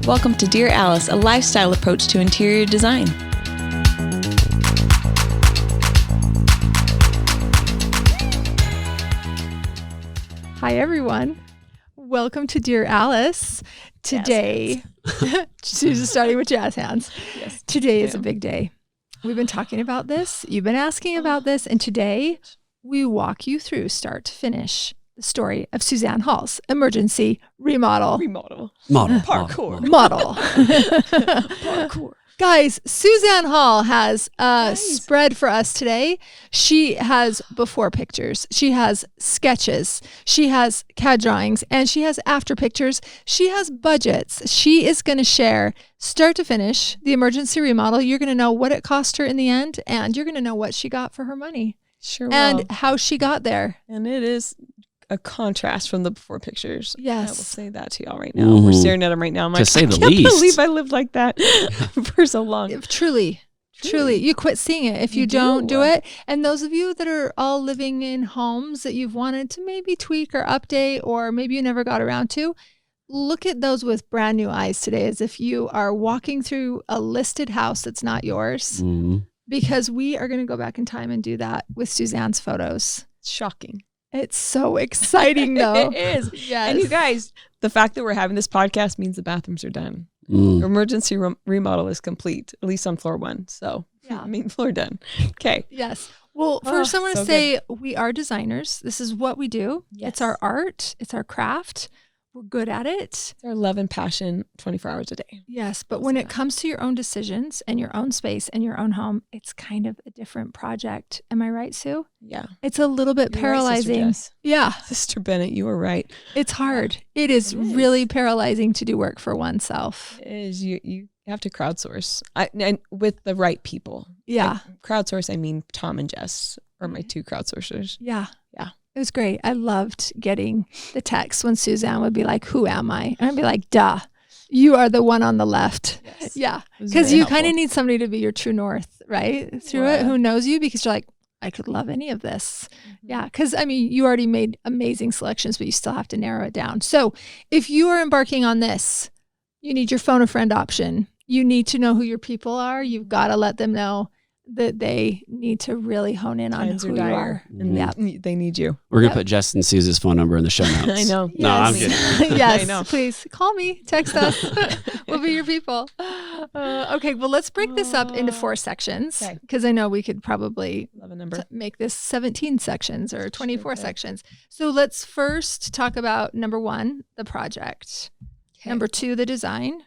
Welcome to Dear Alice, a lifestyle approach to interior design. Hi, everyone. Welcome to Dear Alice. Today, Susan's starting with jazz hands. Yes. Today is a big day. We've been talking about this. You've been asking about this. And today, we walk you through start to finish the story of Suzanne Hall's emergency remodel. Parkour. Parkour. Guys, Suzanne Hall has a spread for us today. She has before pictures. She has sketches. She has CAD drawings. And she has after pictures. She has budgets. She is going to share, start to finish, the emergency remodel. You're going to know what it cost her in the end. And you're going to know what she got for her money. Sure will. And how she got there. And it is a contrast from the before pictures. Yes. I will say that to y'all right now. We're staring at them right now. I'm like, to say the I can't least. believe I lived like that for so long. Truly. You quit seeing it if you don't do it. And those of you that are all living in homes that you've wanted to maybe tweak or update, or maybe you never got around to, look at those with brand new eyes today, as if you are walking through a listed house that's not yours. Because we are going to go back in time and do that with Suzanne's photos. It's shocking. It's so exciting, though. It is. Yes. And you guys, the fact that we're having this podcast means the bathrooms are done. Emergency remodel is complete, at least on floor 1. So, Yeah. I mean, floor done. Okay. Yes. Well, first I want to say we are designers. This is what we do. Yes. It's our art. It's our craft. We're good at it. It's our love and passion 24 hours a day. Yes, but when it comes to your own decisions and your own space and your own home, it's kind of a different project. Am I right, Sue? Yeah. It's a little bit paralyzing. Right, Sister Jess. Yeah. Sister Bennett, you were right. It's hard. It is really paralyzing to do work for oneself. It is. You have to crowdsource and with the right people. Yeah. Like, crowdsource, I mean, Tom and Jess are my 2 crowdsourcers. Yeah. Yeah. It was great. I loved getting the text when Suzanne would be like, "Who am I?" And I'd be like, "Duh, you are the one on the left." Yes. Yeah. Because you kind of need somebody to be your true north, right? Through it, who knows you, because you're like, I could love any of this. Yeah. Because I mean, you already made amazing selections, but you still have to narrow it down. So if you are embarking on this, you need your phone a friend option. You need to know who your people are. You've got to let them know that they need to really hone in on who you are. And they need you. We're going to put Jess and Suze's phone number in the show notes. I know. No, I'm kidding. Yes, I know. please call me, text us. We'll be your people. Okay, well, let's break this up into 4 sections, because I know we could probably make this 17 sections or 24 sections. So let's first talk about number 1, the project. Number 2, the design.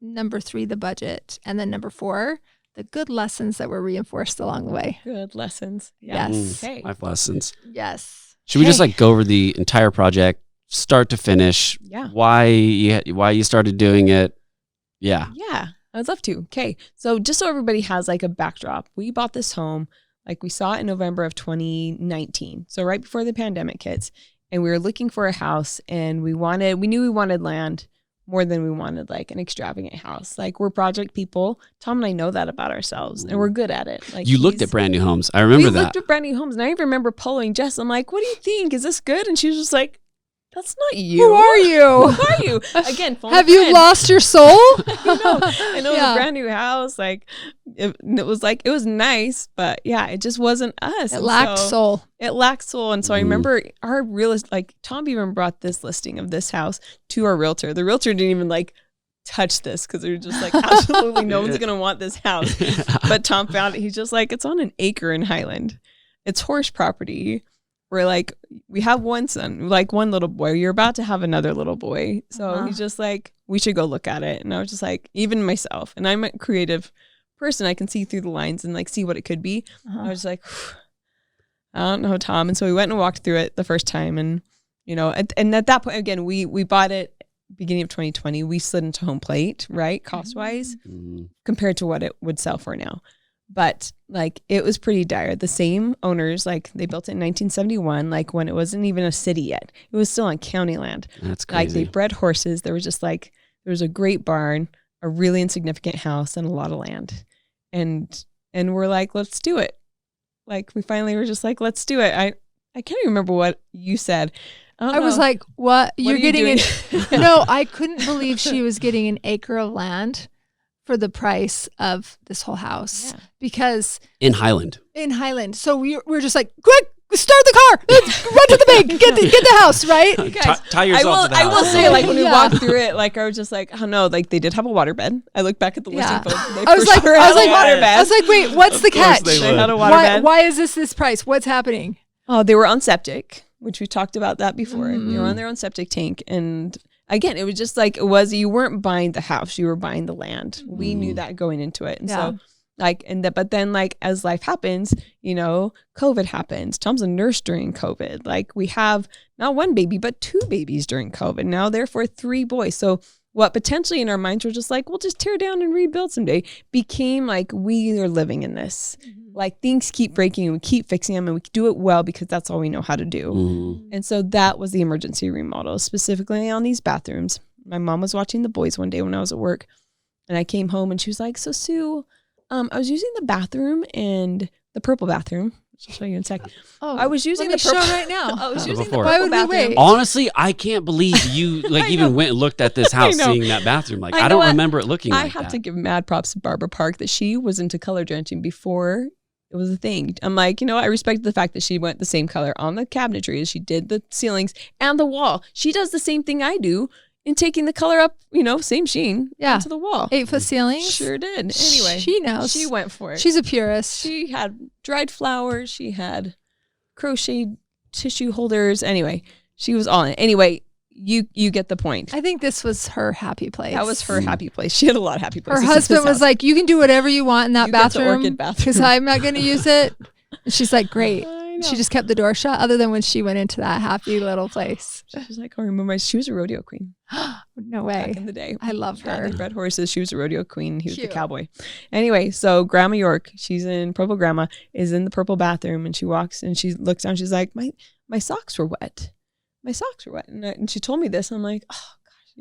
Number 3, the budget. And then number 4, the good lessons that were reinforced along the way. Good lessons. Yeah. Yes. Okay. Life lessons. Yes. Should we just like go over the entire project, start to finish? Yeah. Why you started doing it? Yeah. Yeah. I'd love to. Okay. So just so everybody has like a backdrop, we bought this home, like we saw it in November of 2019. So right before the pandemic hits, and we were looking for a house, and we knew we wanted land more than we wanted like an extravagant house. Like, we're project people. Tom and I know that about ourselves, and we're good at it. Like, you looked at brand new homes. I remember that. We looked at brand new homes, and I even remember polling Jess. I'm like, "What do you think? Is this good?" And she was just like, "That's not you. Who are you? Who are you?" Again, have you lost your soul? I know. It was a brand new house. Like, it was nice, but yeah, it just wasn't us. It lacked soul. It lacked soul. And so I remember our realist, like Tom even brought this listing of this house to our realtor. The realtor didn't even like touch this, because they were just like, absolutely no one's gonna want this house. But Tom found it. He's just like, it's on an acre in Highland. It's horse property. We're like, we have one son, like one little boy. You're about to have another little boy. So he's just like, we should go look at it. And I was just like, even myself, and I'm a creative person, I can see through the lines and like see what it could be. I was like, I don't know, Tom. And so we went and walked through it the first time. And, you know, and at that point, again, we bought it beginning of 2020. We slid into home plate, right? Cost wise, compared to what it would sell for now. But like, it was pretty dire. The same owners, like they built it in 1971, like when it wasn't even a city yet. It was still on county land. That's crazy. Like, they bred horses. There was just like, there was a great barn, a really insignificant house, and a lot of land. And we're like, let's do it. Like, we finally were just like, let's do it. I can't even remember what you said. I was like, what? You're are you getting doing? No, I couldn't believe she was getting an acre of land for the price of this whole house because In Highland. So we're just like, quick, start the car. Let's run to the bank. Get the house, right? Tie yourself to the house. I will say, like, when we walked through it, like, I was just like, oh no, like, they did have a waterbed. I look back at the listing photos. I was like, wait, what's the catch? They had a waterbed. Why is this price? What's happening? Oh, they were on septic, which we talked about that before. They were on their own septic tank. And again, it was just like, you weren't buying the house, you were buying the land. We knew that going into it. And so like, but then like, as life happens, COVID happens. Tom's a nurse during COVID. Like, we have not one baby, but 2 babies during COVID. Now, therefore 3 boys. So what potentially in our minds were just like, we'll just tear down and rebuild someday, became like, we are living in this. Like, things keep breaking and we keep fixing them and we do it well because that's all we know how to do. And so that was the emergency remodel, specifically on these bathrooms. My mom was watching the boys one day when I was at work, and I came home and she was like, so Sue, I was using the bathroom and the purple bathroom. I'll show you in a sec. Oh, I was using the show purple right now. I was using the Before. purple Why would we bathroom. wait? Honestly, I can't believe you even went and looked at this house know. seeing that bathroom. Like, I I don't know. remember it looking I like have that. to give mad props to Barbara Park that she was into color drenching before it was a thing. I'm like, I respect the fact that she went the same color on the cabinetry as she did the ceilings and the wall. She does the same thing I do in taking the color up, same sheen onto the wall. 8-foot ceilings. Sure did. Anyway, she knows. She went for it. She's a purist. She had dried flowers. She had crocheted tissue holders. Anyway, she was all in it. Anyway, you get the point. I think this was her happy place. That was her happy place. She had a lot of happy places. Her husband was like, you can do whatever you want in that You get the bathroom orchid bathroom. because I'm not going to use it. And she's like, great. I know. She just kept the door shut other than when she went into that happy little place. She was like, I remember she was a rodeo queen No back way. in the day. I love her. They bred horses. She was a rodeo queen. He was Cute. the cowboy. Anyway, so Grandma York, she's in purple. Grandma is in the purple bathroom, and she walks and she looks down. She's like, my socks were wet. My socks were wet. And she told me this. I'm like, oh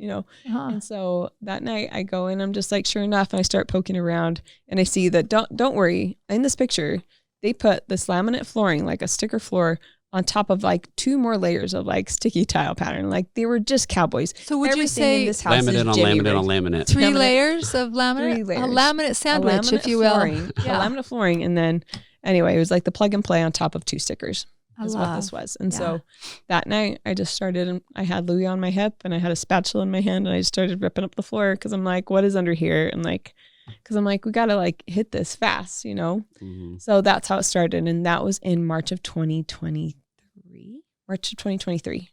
gosh, Uh-huh. And so that night I go in, I'm just like, sure enough, and I start poking around and I see that, don't worry, in this picture, they put this laminate flooring, like a sticker floor, on top of like 2 more layers of like sticky tile pattern. Like, they were just cowboys. So would you Everything say in this house is Laminate on Jimmy laminate on rigged. laminate. 3 laminate- layers of laminate? 3 layers. A laminate sandwich, laminate if you will. flooring, Yeah. A laminate flooring. And then anyway, it was like the plug and play on top of 2 stickers. Is what this was. And so that night I just started, and I had Louis on my hip and I had a spatula in my hand, and I just started ripping up the floor because I'm like, what is under here? And like, because I'm like, we got to like hit this fast, So that's how it started. And that was in March of 2023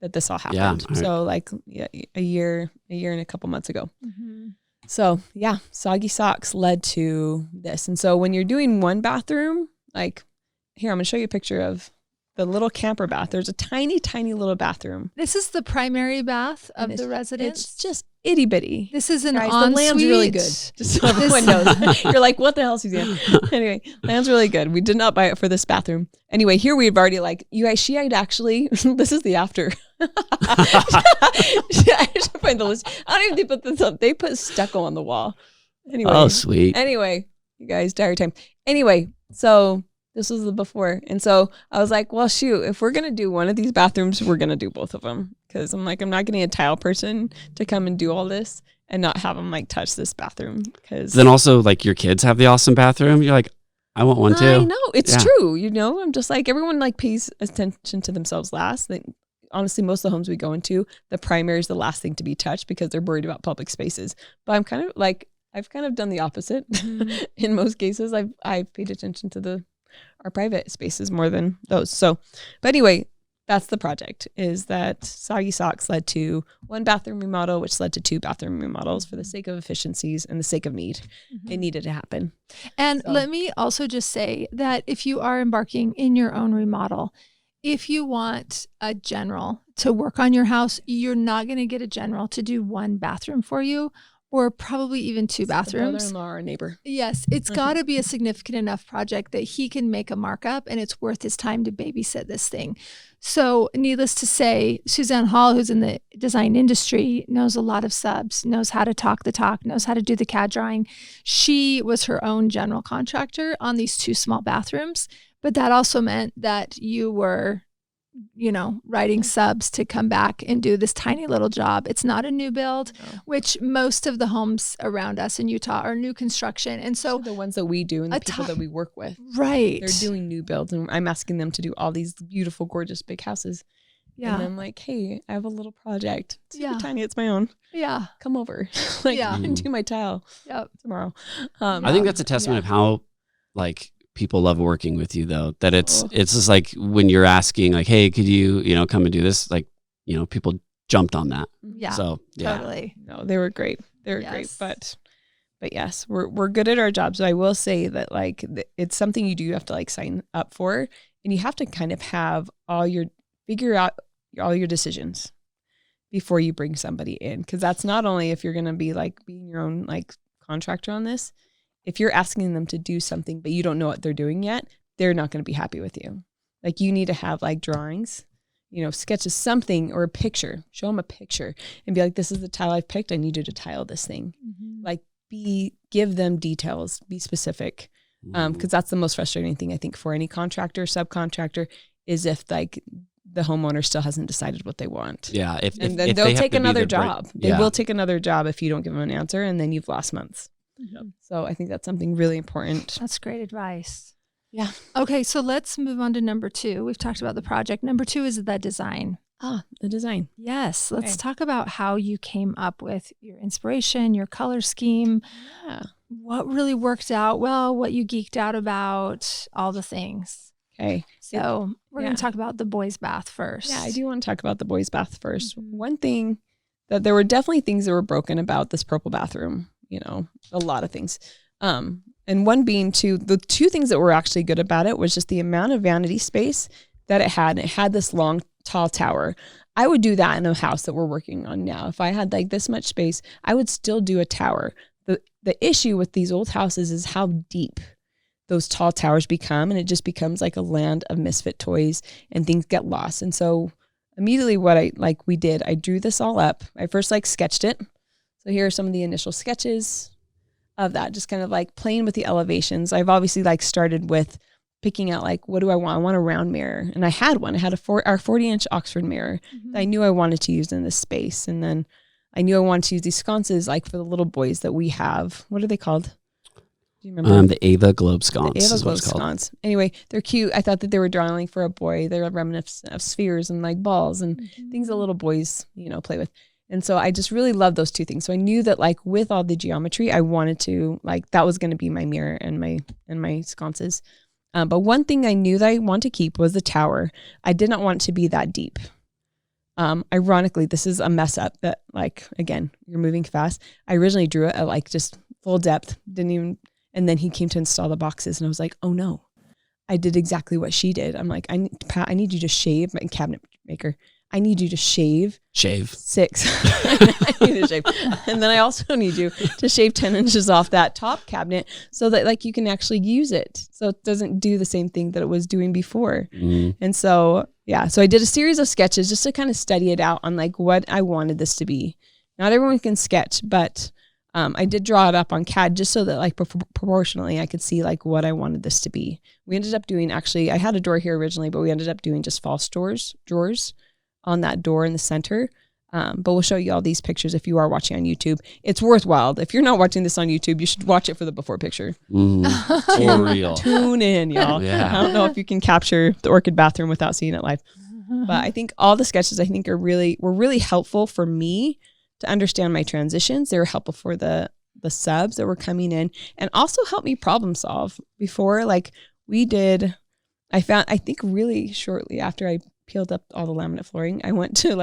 that this all happened. Yeah. So like a year and a couple months ago. So yeah, soggy socks led to this. And so when you're doing one bathroom, like here, I'm going to show you a picture of the little camper bath. There's a tiny, tiny little bathroom. This is the primary bath of And the residence. It's just itty bitty. This is an Guys, the ensuite. land's really good. Just so everyone knows. You're like, what the hell, Suzanne? Anyway, land's really good. We did not buy it for this bathroom. Anyway, here we've already like, you guys, she had actually, this is the after. I should find the list. I don't even think they put this up. They put stucco on the wall. Anyway. Oh, sweet. Anyway, you guys, diary time. Anyway, so this was the before. And so I was like, well, shoot, if we're going to do one of these bathrooms, we're going to do both of them. Because I'm like, I'm not getting a tile person to come and do all this and not have them like touch this bathroom. Because Then also, like, your kids have the awesome bathroom. You're like, I want one too. I know. It's Yeah. true. I'm just like, everyone like pays attention to themselves last. Honestly, most of the homes we go into, the primary is the last thing to be touched because they're worried about public spaces. But I'm kind of like, I've kind of done the opposite. In most cases, I've paid attention to our private spaces more than those. So, but anyway, that's the project, is that soggy socks led to 1 bathroom remodel, which led to 2 bathroom remodels for the sake of efficiencies and the sake of need. It needed to happen. And So- let me also just say that if you are embarking in your own remodel, if you want a general to work on your house, you're not going to get a general to do 1 bathroom for you, or probably even 2 bathrooms. Brother-in-law or neighbor. Yes, it's got to be a significant enough project that he can make a markup and it's worth his time to babysit this thing. So needless to say, Suzanne Hall, who's in the design industry, knows a lot of subs, knows how to talk the talk, knows how to do the CAD drawing. She was her own general contractor on these 2 small bathrooms, but that also meant that you were writing subs to come back and do this tiny little job. It's not a new build, which most of the homes around us in Utah are new construction. And so the ones that we do and the people that we work with, right, they're doing new builds, and I'm asking them to do all these beautiful, gorgeous, big houses. Yeah. And I'm like, hey, I have a little project. It's super tiny. It's my own. Yeah. Come over. And do my tile tomorrow. I think that's a testament of how people love working with you, though, that it's just like when you're asking like, hey, could you, come and do this? People jumped on that. Yeah. So totally. No, they were great. They were great. But yes, we're good at our jobs. So I will say that it's something you do have to sign up for, and you have to kind of have figure out all your decisions before you bring somebody in. Cause that's not only if you're going to be being your own contractor on this, if you're asking them to do something, but you don't know what they're doing yet, they're not going to be happy with you. You need to have drawings, sketches, something, or a picture, show them a picture and be like, this is the tile I've picked. I need you to tile this thing. Mm-hmm. Give them details, be specific. Cause that's the most frustrating thing I think for any contractor, subcontractor, is if the homeowner still hasn't decided what they want. Yeah. If they'll take another job. They will take another job if you don't give them an answer, and then you've lost months. Mm-hmm. So I think that's something really important. That's great advice. Yeah. Okay. So let's move on to number 2. We've talked about the project. Number 2 is the design. The design. Yes. Let's talk about how you came up with your inspiration, your color scheme. Yeah. What really worked out well, what you geeked out about, all the things. Okay. So we're going to talk about the boys' bath first. Yeah, I do want to talk about the boys' bath first. Mm-hmm. One thing that there were definitely things that were broken about this purple bathroom, a lot of things. And one being the two things that were actually good about it was just the amount of vanity space that it had. It had this long, tall tower. I would do that in a house that we're working on now. If I had this much space, I would still do a tower. The issue with these old houses is how deep those tall towers become, and it just becomes a land of misfit toys and things get lost. And so immediately what we did, I drew this all up. I first sketched it. So here are some of the initial sketches of that, just kind of playing with the elevations. I've obviously started with picking out what do I want? I want a round mirror. And I had one. I had our 40-inch Oxford mirror that I knew I wanted to use in this space. And then I knew I wanted to use these sconces for the little boys that we have. What are they called? Do you remember? The Ava Globe sconce. The Ava Globe sconce. Anyway, they're cute. I thought that they were drawing for a boy. They're reminiscent of spheres and balls and things that little boys, play with. And so I just really love those two things. So I knew that with all the geometry, I wanted to that was going to be my mirror and my sconces. But one thing I knew that I want to keep was the tower. I did not want it to be that deep. Ironically, this is a mess up that again, you're moving fast. I originally drew it at just full depth, and then he came to install the boxes and I was like, oh no, I did exactly what she did. I'm like, Pat, I need you to shave, my cabinet maker. I need you to shave 6. I need to shave. And then I also need you to shave 10 inches off that top cabinet so that you can actually use it. So it doesn't do the same thing that it was doing before. Mm-hmm. And so, so I did a series of sketches just to kind of study it out on what I wanted this to be. Not everyone can sketch, but I did draw it up on CAD just so that proportionally I could see what I wanted this to be. We ended up doing, actually, I had a door here originally, but we ended up doing just false drawers on that door in the center. But we'll show you all these pictures if you are watching on YouTube. It's worthwhile. If you're not watching this on YouTube, you should watch it for the before picture. For real. Tune in, y'all. Yeah. I don't know if you can capture the orchid bathroom without seeing it live. But I think all the sketches were really helpful for me to understand my transitions. They were helpful for the subs that were coming in, and also helped me problem solve. Before we did, I think really shortly after I peeled up all the laminate flooring, I went to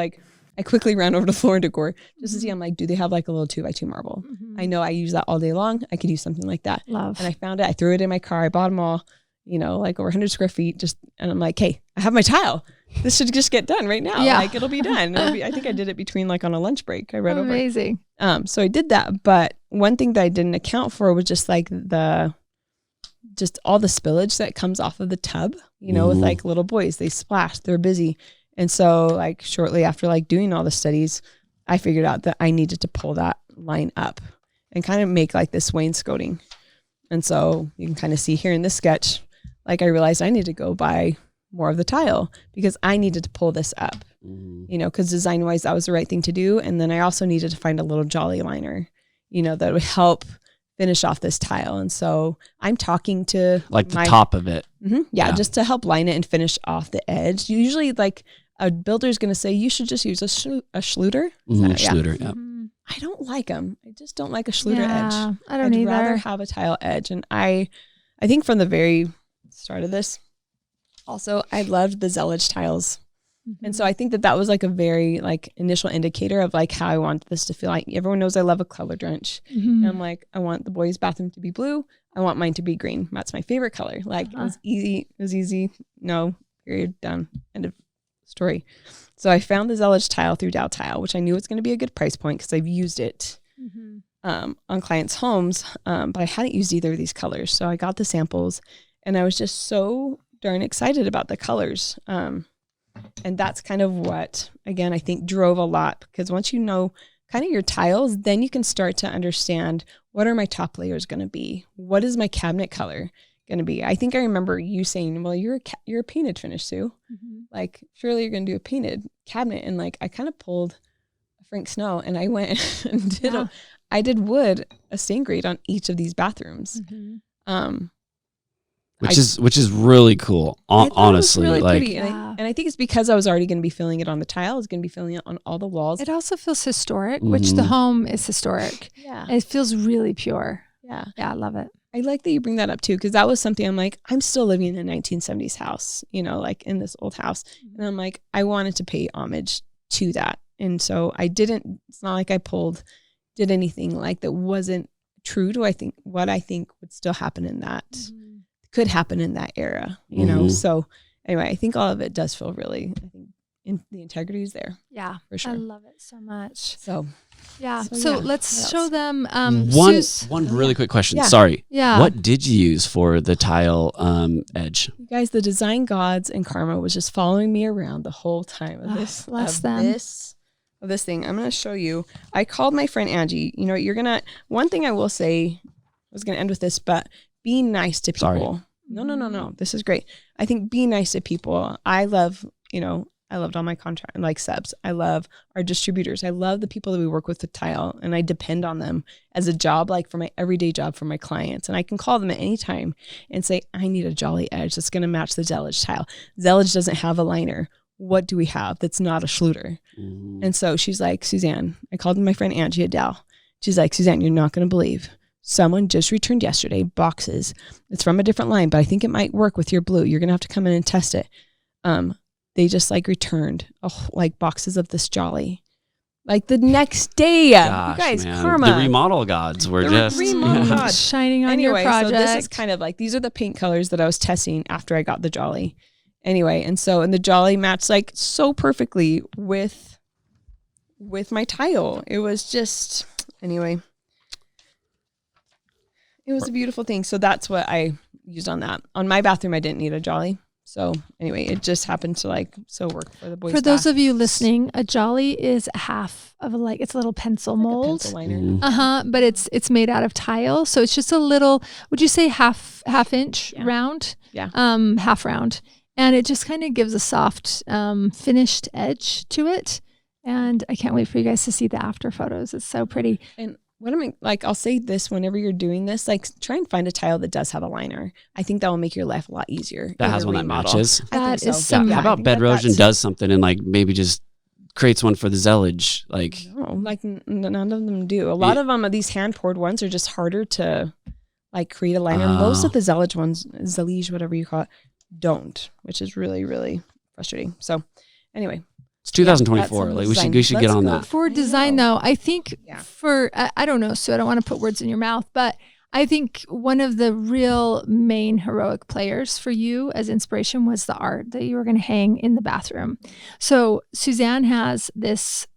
I quickly ran over to Floor and Decor just to see, I'm do they have a little 2x2 marble? Mm-hmm. I know I use that all day long. I could use something like that. Love. And I found it. I threw it in my car. I bought them all, over 100 square feet. And I'm like, hey, I have my tile. This should just get done right now. Yeah. It'll be done. I think I did it between on a lunch break. I read over. Amazing. So I did that. But one thing that I didn't account for was just just all the spillage that comes off of the tub, with little boys, they splash, they're busy. And so shortly after doing all the studies, I figured out that I needed to pull that line up and kind of make this wainscoting. And so you can kind of see here in this sketch, I realized I need to go buy, more of the tile because I needed to pull this up, you know, because design wise, that was the right thing to do. And then I also needed to find a little jolly liner, you know, that would help finish off this tile. And so I'm talking to like the top of it. Just to help line it and finish off the edge. Usually like a builder's going to say, you should just use a Schluter. Schluter, yeah. I don't like them. I just don't like a Schluter edge. I don't either. I'd rather have a tile edge. And I think from the very start of this, also, I loved the Zellage tiles. And so I think that was like a very like initial indicator of like how I want this to feel. Like everyone knows I love a color drench. And I'm like, I want the boys' bathroom to be blue. I want mine to be green. That's my favorite color. Like it was easy. It was easy. No, period, done. End of story. So I found the Zellage tile through Dow Tile, which I knew was going to be a good price point because I've used it on clients' homes. But I hadn't used either of these colors. So I got the samples and I was just so darn excited about the colors. And that's kind of what, again, I think drove a lot because once you know kind of your tiles, then you can start to understand what are my top layers going to be? What is my cabinet color going to be? I think I remember you saying, well, you're a painted finish, Sue. Like, surely you're going to do a painted cabinet. And like, I kind of pulled a Frank Snow and I went and I did wood, a stain grade on each of these bathrooms. Which is really cool, honestly. Really like, pretty. And I think it's because I was already going to be filling it on the tile. I was going to be filling it on all the walls. It also feels historic, which the home is historic. Yeah. It feels really pure. Yeah. Yeah, I love it. I like that you bring that up too, because that was something I'm like, I'm still living in a 1970s house, you know, like in this old house. And I'm like, I wanted to pay homage to that. And so it's not like I did anything like that wasn't true to what I think would still happen in that. Could happen in that era, you know? So anyway, I think all of it does feel really, I think the integrity is there. Yeah. For sure. I love it so much. So, yeah. So let's show them. One really quick question. Yeah. Sorry. Yeah. What did you use for the tile edge? You guys, the design gods and karma was just following me around the whole time of this. Bless of them. This thing. I'm going to show you. I called my friend Angie. You know, one thing I will say, I was going to end with this, but be nice to people. Sorry. No. This is great. I think be nice to people. I loved all my contract, like subs. I love our distributors. I love the people that we work with tile, and I depend on them as a job, like for my everyday job for my clients. And I can call them at any time and say, I need a jolly edge that's going to match the Zellage tile. Zellage doesn't have a liner. What do we have that's not a Schluter? And so she's like, Suzanne, I called my friend Angie at Dow. She's like, Suzanne, you're not going to believe. Someone just returned yesterday boxes. It's from a different line, but I think it might work with your blue. You're going to have to come in and test it. They just like returned like boxes of this jolly. Like the next day. Gosh, you guys, man. karma. The remodel gods were just remodel gods. Shining on your project. So this is kind of like, these are the paint colors that I was testing after I got the jolly. Anyway, and the jolly matched like so perfectly with my tile. It was just, anyway. It was a beautiful thing. So that's what I used on that. On my bathroom, I didn't need a jolly. So anyway, it just happened to work for the boys. For those of you listening, a jolly is half of it's a little pencil mold. Like a pencil liner. But it's made out of tile. So it's just a little, would you say half inch round? Yeah. Half round. And it just kind of gives a soft finished edge to it. And I can't wait for you guys to see the after photos. It's so pretty. And I'll say this whenever you're doing this, try and find a tile that does have a liner. I think that will make your life a lot easier. That has one that matches. That is How about Bed Erosion does something and maybe just creates one for the Zellage? None of them do. A lot of them, these hand poured ones, are just harder to create a liner. Most of the Zellage ones, Zellage, whatever you call it, don't, which is really, really frustrating. So anyway. It's 2024. We should get on that. For design, though, I think I don't know, so I don't want to put words in your mouth, but I think one of the real main heroic players for you as inspiration was the art that you were going to hang in the bathroom. So Suzanne has this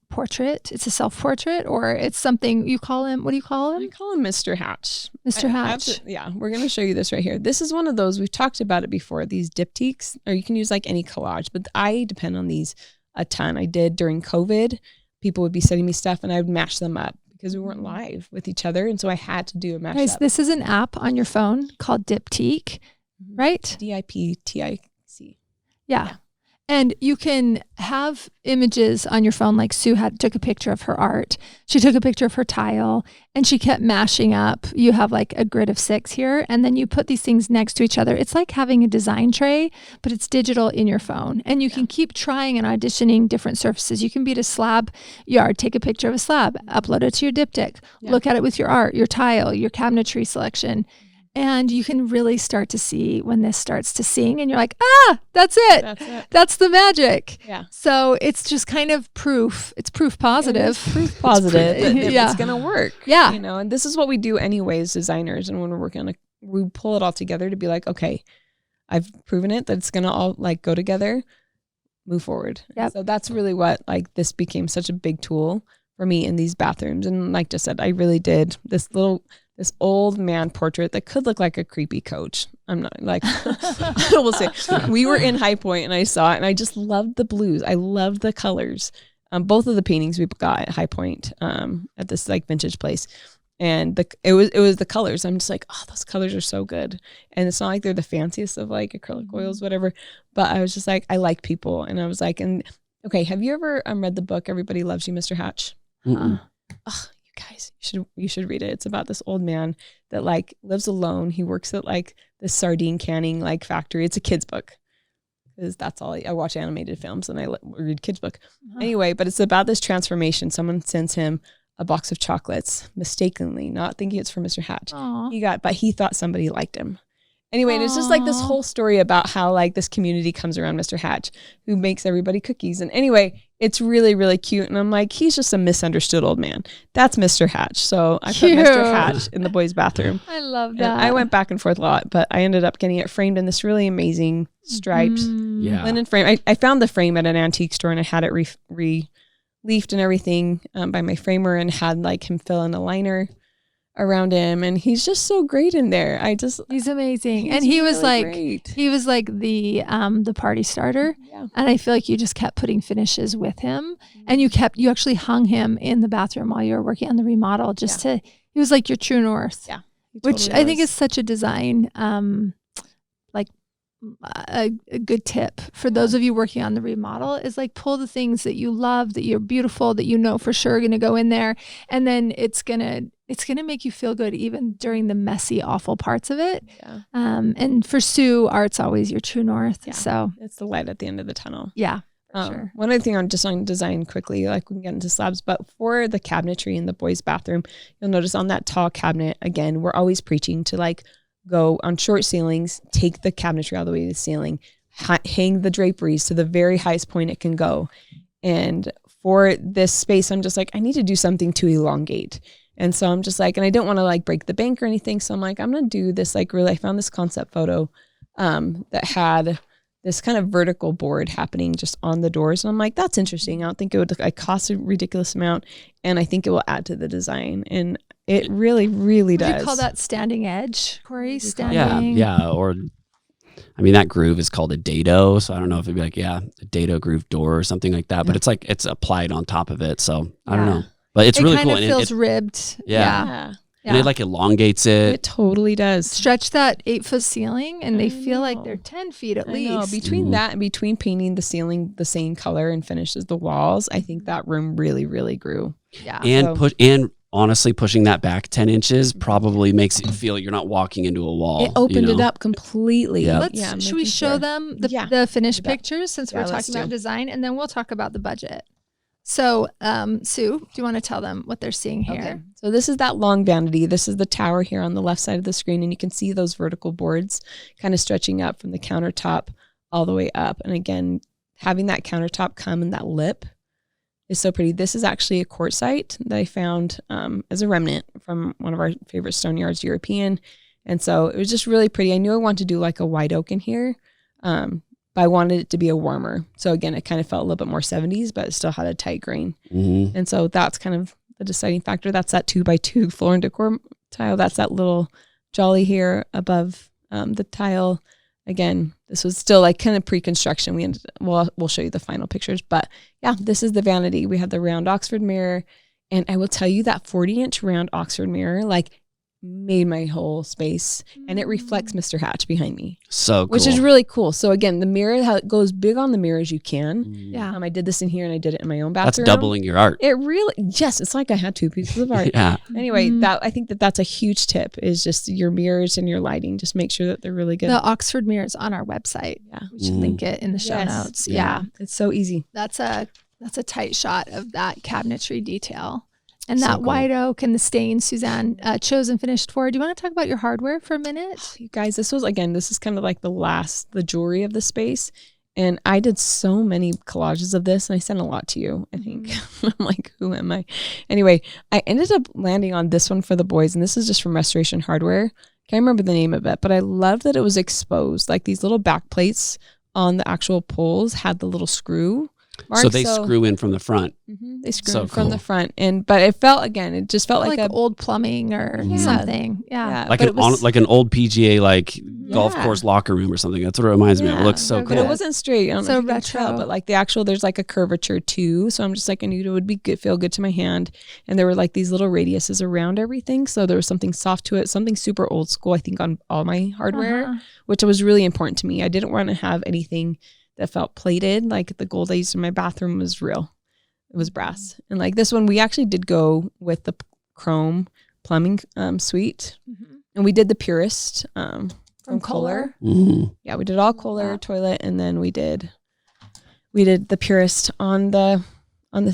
portrait. It's a self-portrait, or it's something you call him. What do you call him? I call him Mr. Hatch. Mr. Hatch. We're going to show you this right here. This is one of those, we've talked about it before, these diptychs, or you can use any collage, but I depend on these a ton. I did during COVID. People would be sending me stuff and I would mash them up because we weren't live with each other. And so I had to do a mashup. Guys, this is an app on your phone called Diptyque, right? DIPTICH. Yeah. And you can have images on your phone, like Sue took a picture of her art. She took a picture of her tile and she kept mashing up. You have like a grid of 6 here, and then you put these things next to each other. It's like having a design tray, but it's digital in your phone. And you can keep trying and auditioning different surfaces. You can be at a slab yard, take a picture of a slab, upload it to your diptych, look at it with your art, your tile, your cabinetry selection. And you can really start to see when this starts to sing and you're like, that's it. That's the magic. Yeah. So it's just kind of proof. It's proof positive. Proof positive. It's going to work. Yeah. You know, and this is what we do anyways, designers. And when we're working on we pull it all together to be like, okay, I've proven it that it's going to all like go together, move forward. Yep. So that's really what like this became such a big tool for me in these bathrooms. And like just said, I really did this old man portrait that could look like a creepy coach. I'm not like, I will say, we were in High Point and I saw it and I just loved the blues. I loved the colors. Both of the paintings we got at High Point at this like vintage place. And it was the colors. I'm just like, oh, those colors are so good. And it's not like they're the fanciest of like acrylic oils, whatever. But I was just like, I like people. And I was like, okay, have you ever read the book Everybody Loves You, Mr. Hatch? Mm-mm. Oh, guys, you should read it. It's about this old man that like lives alone. He works at like this sardine canning like factory. It's a kid's book because that's all I watch animated films and I read kids book. Anyway, but it's about this transformation. Someone sends him a box of chocolates mistakenly, not thinking it's for Mr. Hatch. But he thought somebody liked him. Anyway, and it's just like this whole story about how like this community comes around Mr. Hatch, who makes everybody cookies. And anyway, it's really, really cute. And I'm like, he's just a misunderstood old man. That's Mr. Hatch. So I put Mr. Hatch in the boys' bathroom. I love that. And I went back and forth a lot, but I ended up getting it framed in this really amazing striped linen frame. I found the frame at an antique store and I had it leafed and everything by my framer and had like him fill in a liner around him, and he's just so great in there. He's amazing. And he was really like great. He was like the party starter. Yeah. And I feel like you just kept putting finishes with him, and you actually hung him in the bathroom while you were working on the remodel he was like your true north. Yeah. Which I think is such a design a good tip for those of you working on the remodel is like pull the things that you love, that you're beautiful, that you know for sure are going to go in there, and then it's gonna make you feel good even during the messy, awful parts of it. Yeah. And for Sue, art's always your true north. Yeah. So it's the light at the end of the tunnel. Yeah. Sure. One other thing on design quickly, like we can get into slabs, but for the cabinetry in the boys' bathroom, you'll notice on that tall cabinet, again, we're always preaching to like go on short ceilings, take the cabinetry all the way to the ceiling, hang the draperies to the very highest point it can go. And for this space, I'm just like, I need to do something to elongate. And so I'm just like, and I don't want to like break the bank or anything. So I'm like, I'm going to do this like really, I found this concept photo that had this kind of vertical board happening just on the doors. And I'm like, that's interesting. I don't think it would like cost a ridiculous amount. And I think it will add to the design. And it really, really does. Would you call that standing edge, Corey? Standing? Yeah. Or, I mean, that groove is called a dado. So I don't know if it'd be like, a dado groove door or something like that. But it's like, it's applied on top of it. So I don't know. But it's really cool. It kind of feels ribbed. Yeah. And it like elongates it. It totally does. Stretch that 8-foot ceiling and they feel like they're 10 feet at least. Between that and between painting the ceiling the same color and finish as the walls, I think that room really, really grew. Yeah. And honestly, pushing that back 10 inches probably makes it feel you're not walking into a wall. It opened it up completely. Yep. Should we show them the finished pictures since we're talking about design, and then we'll talk about the budget. So, Sue, do you want to tell them what they're seeing here? Okay. So this is that long vanity. This is the tower here on the left side of the screen, and you can see those vertical boards kind of stretching up from the countertop all the way up. And again, having that countertop come in that lip is so pretty. This is actually a quartzite that I found as a remnant from one of our favorite stone yards, European. And so it was just really pretty. I knew I wanted to do like a white oak in here, but I wanted it to be a warmer. So again, it kind of felt a little bit more 70s, but it still had a tight grain. Mm-hmm. And so that's kind of the deciding factor. That's that 2x2 floor and decor tile. That's that little jolly here above the tile. Again, this was still like kind of pre-construction. We'll show you the final pictures, but yeah, this is the vanity. We have the round Oxford mirror, and I will tell you that 40-inch round Oxford mirror, like made my whole space, and it reflects Mr. Hatch behind me. So cool. Which is really cool. So again, the mirror, how it goes big on the mirror as you can. Yeah. I did this in here and I did it in my own bathroom. That's doubling your art. It really, yes, it's like I had 2 pieces of art. Yeah. Anyway, I think that's a huge tip, is just your mirrors and your lighting. Just make sure that they're really good. The Oxford mirrors on our website. Yeah. We should link it in the show notes. Yeah. It's so easy. That's a tight shot of that cabinetry detail. And So that cool. white oak and the stains Suzanne chose and finished for. Do you want to talk about your hardware for a minute? You guys, this is kind of like the jewelry of the space. And I did so many collages of this, and I sent a lot to you, I think. I'm like, who am I? Anyway, I ended up landing on this one for the boys, and this is just from Restoration Hardware. Can't remember the name of it, but I love that it was exposed. Like these little back plates on the actual poles had the little screw mark. So they screw in from the front. They screw So in from the cool. front, but it felt just like a old plumbing or something. Yeah. Like but like an old PGA golf course locker room or something. That's what it reminds me of. It looks so so cool. But it wasn't straight. I don't know So if you can tell, retro. but like the actual, there's like a curvature too. So I'm just like, I knew it would be good, feel good to my hand. And there were like these little radiuses around everything. So there was something soft to it, something super old school, I think, on all my hardware, which was really important to me. I didn't want to have anything that felt plated. Like the gold I used in my bathroom was real. It was brass. And like this one, we actually did go with the chrome plumbing suite. And we did the Purist from Kohler. Yeah, we did all Kohler toilet, and then we did the Purist on the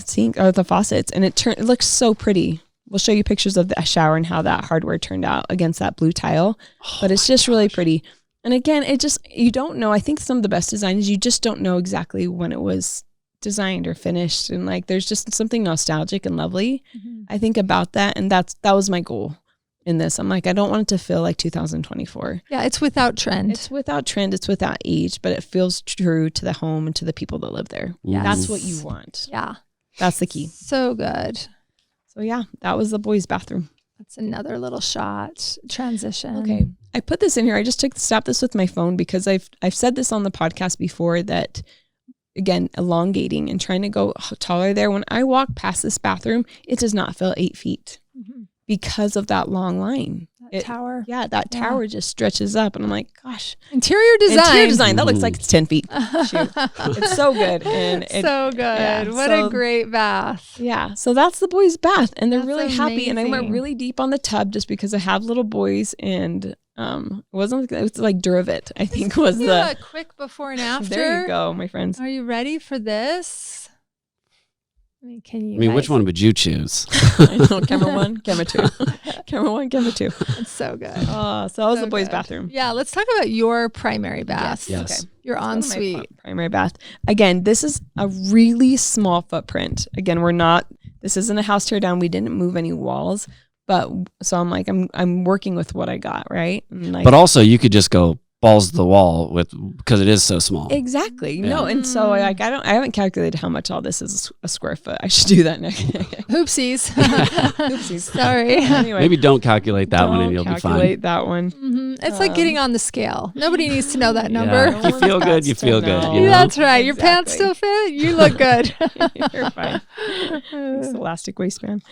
sink or the faucets, and it looks so pretty. We'll show you pictures of the shower and how that hardware turned out against that blue tile. But it's just really pretty. And again, you don't know. I think some of the best designs, you just don't know exactly when it was designed or finished. And like, there's just something nostalgic and lovely, I think, about that. And that was my goal in this. I'm like, I don't want it to feel like 2024. Yeah, it's without trend. It's without trend. It's without age, but it feels true to the home and to the people that live there. Yes. That's what you want. Yeah. That's the key. So good. So yeah, that was the boys' bathroom. That's another little shot transition. Okay. I put this in here. I just stopped this with my phone because I've said this on the podcast before that, again, elongating and trying to go taller there. When I walk past this bathroom, it does not feel 8 feet because of that long line. Tower. Yeah, that tower just stretches up, and I'm like, gosh. Interior design. That looks like it's 10 feet. Shoot. It's so good. And so good. Yeah, what a great bath. Yeah. So that's the boys' bath, and they're That's really happy. And I went amazing. really deep on the tub just because I have little boys, and it was like Duravit, I think was Do the a quick before and after. There you go, my friends. Are you ready for this? I mean, which one would you choose? I know, camera 1, camera 2. Camera 1, camera 2. It's so good. Oh, so that was So the boys' good. bathroom. Yeah, let's talk about your primary bath. Yes. Okay. Your One of my ensuite. primary bath. Again, this is a really small footprint. Again, this isn't a house tear down. We didn't move any walls, but so I'm like, I'm working with what I got, right? And like, But also, you could just go balls to the wall because it is so small. exactly. Yeah. No, and so I haven't calculated how much all this is a square foot. I should do that next. Oopsies. Oopsies. Sorry. Anyway, Maybe don't calculate that one and you'll be calculate fine. that one. It's like getting on the scale. Nobody needs to know that number. Yeah. If you feel good, you feel good. You know? That's right. Your pants Exactly. still fit. You look good. You're fine. Thanks, elastic waistband.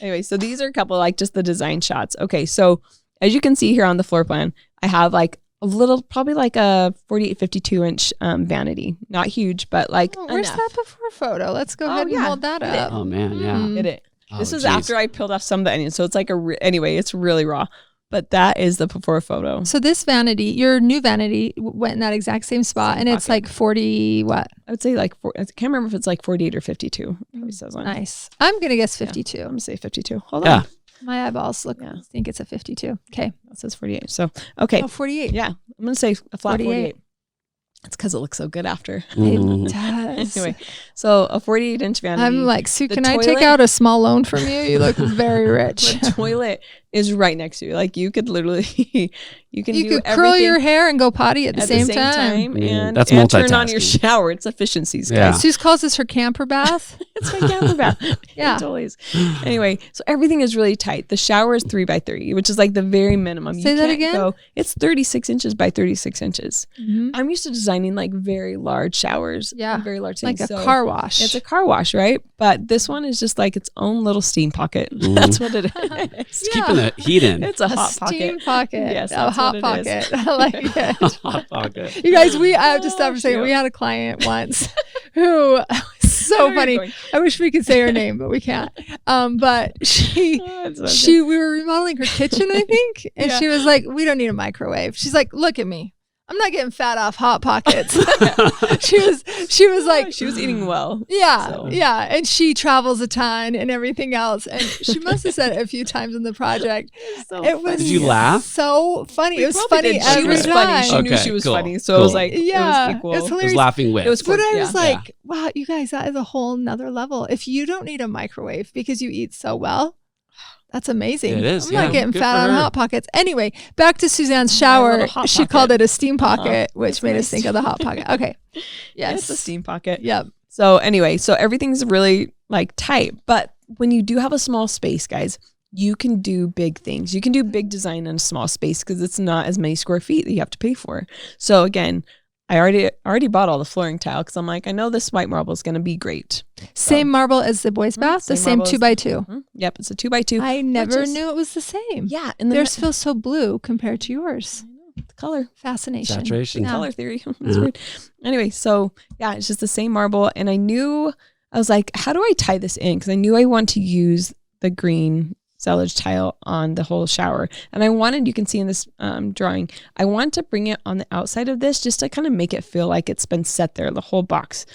Anyway, so these are a couple just the design shots. Okay, so as you can see here on the floor plan, I have like a little, probably like a 48, 52 inch vanity. Not huge, but like Where's enough. that before photo? Let's go ahead and yeah. hold that Get it. up. Oh, man. Yeah. Did it. Oh, This is geez. after I peeled off some of the onions, so it's like anyway, it's really raw. But that is the before photo. So this vanity, your new vanity, went in that exact same spot, and it's pocket. like 40 what? I would say like I can't remember if it's like 48 or 52. It probably says on. Nice. I'm gonna guess 52. I'm gonna say 52. Hold Yeah. on. My eyeballs Yeah. think it's a 52. Okay. That says 48. So okay. Oh, 48. Yeah. I'm gonna say a flat 48. 48. It's because it looks so good after. Mhm. It does. Anyway, so a 48 inch vanity. I'm like, Sue, The can I take toilet- out a small loan from you? You look very rich. the toilet is right next to you. Like you could literally, you can You do could curl everything your hair and go potty at the same time. and, That's and turn on your multitasking. shower. It's efficiencies, guys. Yeah. Suze calls this her camper bath. It's my camper bath. Yeah. It totally is. Anyway, so everything is really tight. The shower is 3x3, which is like the very minimum. Say that can't again? It's 36 inches by 36 inches. Mhm. I'm used to designing like very large showers. Yeah. Very large Like things. a So car wash. It's a car wash, right? But this one is just like its own little steam pocket. That's what it is. It's keeping the heat in. It's a hot steam pocket. pocket. Yes, a that's hot what it is. pocket. I like it. Hot pocket. You guys, I have to stop for a second. shoot. We had a client once who so funny. I wish we could say her name, but we can't. But we were remodeling her kitchen, I think, and she was like, "We don't need a microwave." She's like, "Look at me. I'm not getting fat off Hot Pockets." she was like, she was eating well. Yeah, so. yeah, and she travels a ton and everything else, and she must have said it a few times in the project. It was Did you laugh? so funny. It was funny She every was time. funny. She knew Okay, she was cool, funny, so cool. it was like Yeah, it was equal. it's It hilarious. was laughing with. It was But I yeah. was like, wow, you guys, that is a whole nother level. If you don't need a microwave because you eat so well, that's amazing. It is, I'm not yeah. getting Good fat for on her. Hot Pockets. Anyway, back to Suzanne's My shower. little hot She pocket. called it a steam pocket, which It's made my us think of the Hot Pocket. Okay. Yes. It's a steam pocket. Yep. So anyway, so everything's really like tight. But when you do have a small space, guys, you can do big things. You can do big design in a small space because it's not as many square feet that you have to pay for. So again, I already bought all the flooring tile because I'm like, I know this white marble is going to be great. Same marble as the boys' bath, the same marble 2x2. Yep, it's a 2x2. I never is- knew it was the same. Yeah, and Theirs feels so blue compared to yours. the color. Fascination. Saturation. Yeah. Color theory. It's weird. Anyway, so yeah, it's just the same marble. And I was like, how do I tie this in? Because I knew I want to use the green sellage tile on the whole shower. And I wanted, you can see in this drawing, I want to bring it on the outside of this just to kind of make it feel like it's been set there. The whole box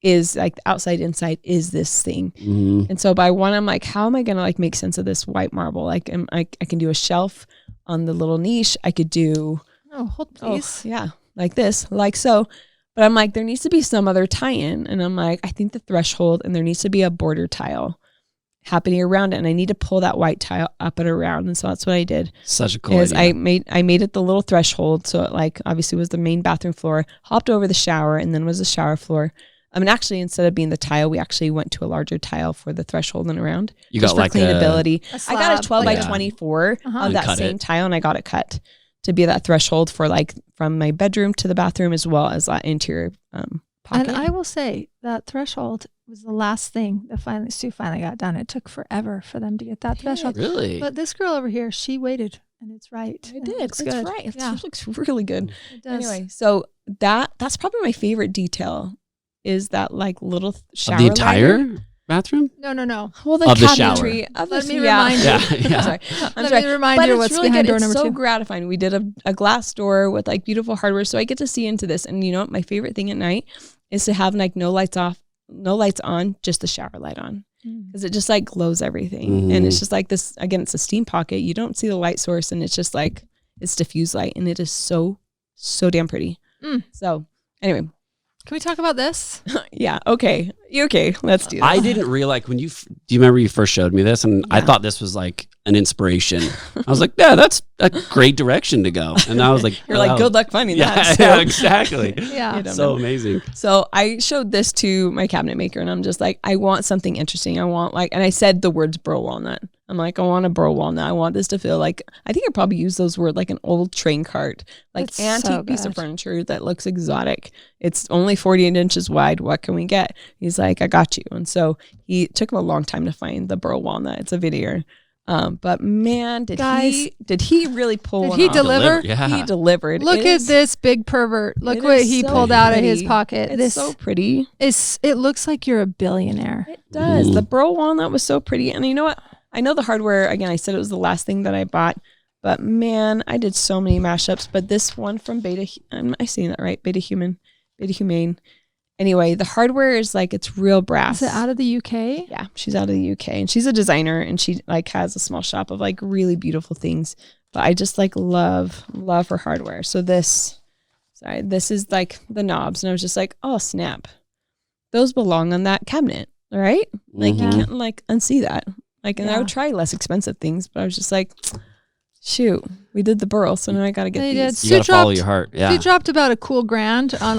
is like the outside inside is this thing. Mhm. And so by one, I'm like, how am I going to like make sense of this white marble? Like I can do a shelf on the little niche. I could do Oh, hold please. yeah, like this, like so. But I'm like, there needs to be some other tie-in. And I'm like, I think the threshold and there needs to be a border tile happening around it. And I need to pull that white tile up and around. And so that's what I did. Such a cool Is idea. I made it the little threshold. So it like obviously was the main bathroom floor, hopped over the shower and then was the shower floor. I mean, actually, instead of being the tile, we actually went to a larger tile for the threshold and around. You just got for like cleanability. A I got a slab, 12 like by a- 24 Uh-huh. of And that cut same it. tile, and I got it cut to be that threshold for like from my bedroom to the bathroom as well as that interior pocket. And I will say that threshold was the last thing that Sue finally got done. It took forever for them to get that threshold. Really? But this girl over here, she waited, and it's right. I and did. It looks It's good. right. Yeah, It looks really good. it does. Anyway, so that's probably my favorite detail is that like little shower Of the entire liner. bathroom? No. Well, the Of the shower. cabinetry. Of Let the- me yeah. remind you. Yeah, yeah. I'm sorry. I'm Let sorry. me remind But you it's what's really behind good. door It's number so 2. gratifying. We did a glass door with like beautiful hardware, so I get to see into this. And you know what? My favorite thing at night is to have like no lights on, just the shower light on, because it just like glows everything. And it's just like this. Again, it's a steam pocket. You don't see the light source, and it's just like it's diffused light, and it is so damn pretty. So anyway, Can we talk about this? yeah. Okay. Let's do this. I didn't realize do you remember you first showed me this? And I thought this was like an inspiration. I was like, yeah, that's a great direction to go. And I was like, You're like, good luck finding Yeah, that. yeah, exactly. Yeah. You don't So know. amazing. So I showed this to my cabinet maker and I'm just like, I want something interesting. I want like, and I said the words burl walnut. I'm like, I want a burl walnut. I want this to feel like, I think I probably use those words like an old train cart, like That's antique so piece of good. furniture that looks exotic. It's only 48 inches wide. What can we get? He's like, I got you. And so it took him a long time to find the burl walnut. It's a video. But man, did he really pull Did one he off. deliver? Yeah. He delivered. Look It at is- this big pervert. Look it what is he so pulled out of his pretty. pocket. It's This so pretty. it looks like you're a billionaire. It does. The burl walnut was so pretty. And you know what? I know the hardware, again, I said it was the last thing that I bought, but man, I did so many mashups. But this one from am I saying that right? Beta Humane. Anyway, the hardware is like, it's real brass. Is it out of the UK? Yeah, she's out of the UK and she's a designer and she like has a small shop of like really beautiful things. But I just like love her hardware. So this is like the knobs. And I was just like, oh snap. Those belong on that cabinet. All right. Like you Mhm. can't like unsee that. Like, and I Yeah. would try less expensive things, but I was just like, shoot, we did the burl. So now I got to get They these. did. You got to follow dropped- your heart. Yeah. She dropped about a cool grand on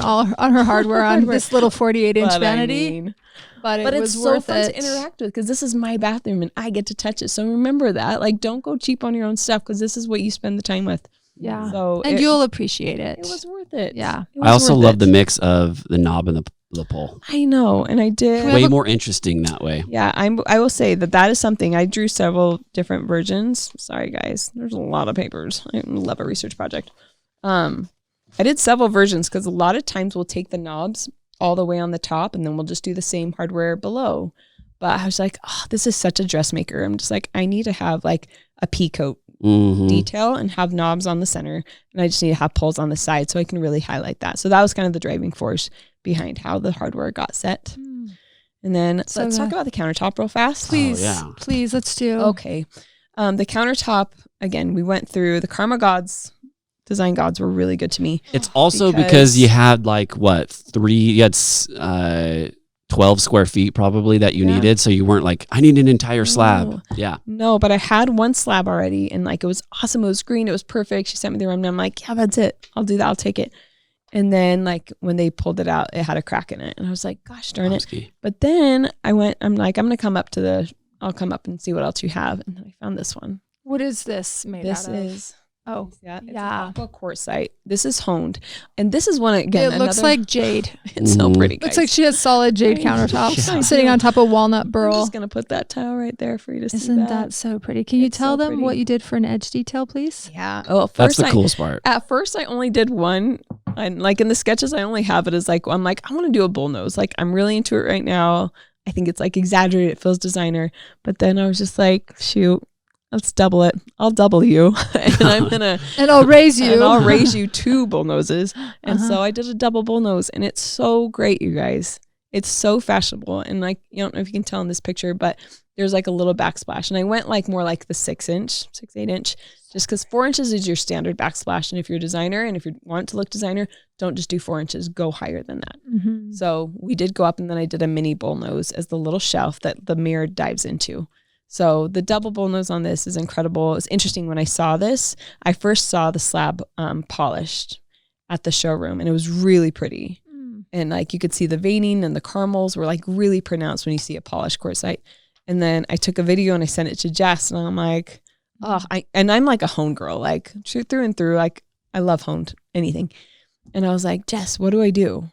her hardware on this little 48-inch But I vanity. mean, but but it it's was so worth fun it. to interact with because this is my bathroom and I get to touch it. So remember that. Like, don't go cheap on your own stuff because this is what you spend the time with. Yeah. So And you'll appreciate it. it was worth it. Yeah. It was I also worth love it. the mix of the knob and the pole. I know. And I did. Way more interesting that way. Yeah, I will say that is something. I drew several different versions. Sorry, guys. There's a lot of papers. I love a research project. I did several versions because a lot of times we'll take the knobs all the way on the top and then we'll just do the same hardware below. But I was like, oh, this is such a dressmaker. I'm just like, I need to have like a pea coat detail and have knobs on the center. And I just need to have poles on the side so I can really highlight that. So that was kind of the driving force behind how the hardware got set. And then let's talk about the countertop real fast. Please, let's do. Okay. The countertop, again, we went through the Karma Gods. Design gods were really good to me. It's also because you had like you had 12 square feet probably that you needed. So you weren't like, I need an entire slab. Yeah. No, but I had one slab already and like, it was awesome. It was green. It was perfect. She sent me the room and I'm like, yeah, that's it. I'll do that. I'll take it. And then like when they pulled it out, it had a crack in it. And I was like, gosh darn it. But then I'm like, I'm going to I'll come up and see what else you have. And then I found this one. What is this made out of? This is... Oh, yeah. It's an aqua quartzite. This is honed. And this is one, again, it looks like jade. It's so pretty, guys. Looks like she has solid jade countertops sitting on top of walnut burl. I'm just going to put that tile right there for you to see. Isn't that so pretty? Can you tell them what you did for an edge detail, please? Yeah. Oh, that's the coolest part. At first, I only did one. And like in the sketches, I only have it as like, I'm like, I want to do a bullnose. Like, I'm really into it right now. I think it's like exaggerated. It feels designer. But then I was just like, shoot. Let's double it. I'll double you. And I'll raise you. And I'll raise you 2 bullnoses. And so I did a double bullnose and it's so great, you guys. It's so fashionable. And like, you don't know if you can tell in this picture, but there's like a little backsplash. And I went like more like the 8 inch, just because 4 inches is your standard backsplash. And if you're a designer and if you want to look designer, don't just do 4 inches, go higher than that. So we did go up and then I did a mini bullnose as the little shelf that the mirror dives into. So the double bullnose on this is incredible. It's interesting when I saw this, I first saw the slab polished at the showroom and it was really pretty. And like you could see the veining and the caramels were like really pronounced when you see a polished quartzite. And then I took a video and I sent it to Jess and I'm like, I'm like a hone girl, like through and through. Like I love honed anything. And I was like, Jess, what do I do?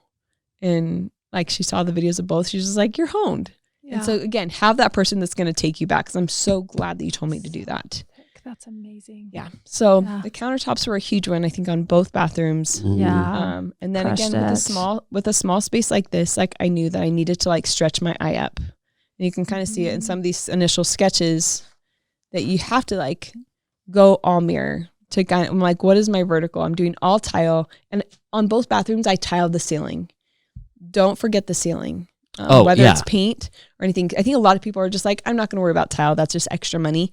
And like she saw the videos of both. She was just like, you're honed. Yeah. And so again, have that person that's going to take you back because I'm so glad that you told me to do that. That's amazing. Yeah. So the countertops were a huge one, I think, on both bathrooms. Yeah. And then again, with a small space like this, like I knew that I needed to like stretch my eye up. And you can kind of see it in some of these initial sketches that you have to like go all mirror to kind of, I'm like, what is my vertical? I'm doing all tile. And on both bathrooms, I tiled the ceiling. Don't forget the ceiling. Whether it's paint or anything. I think a lot of people are just like, I'm not going to worry about tile. That's just extra money.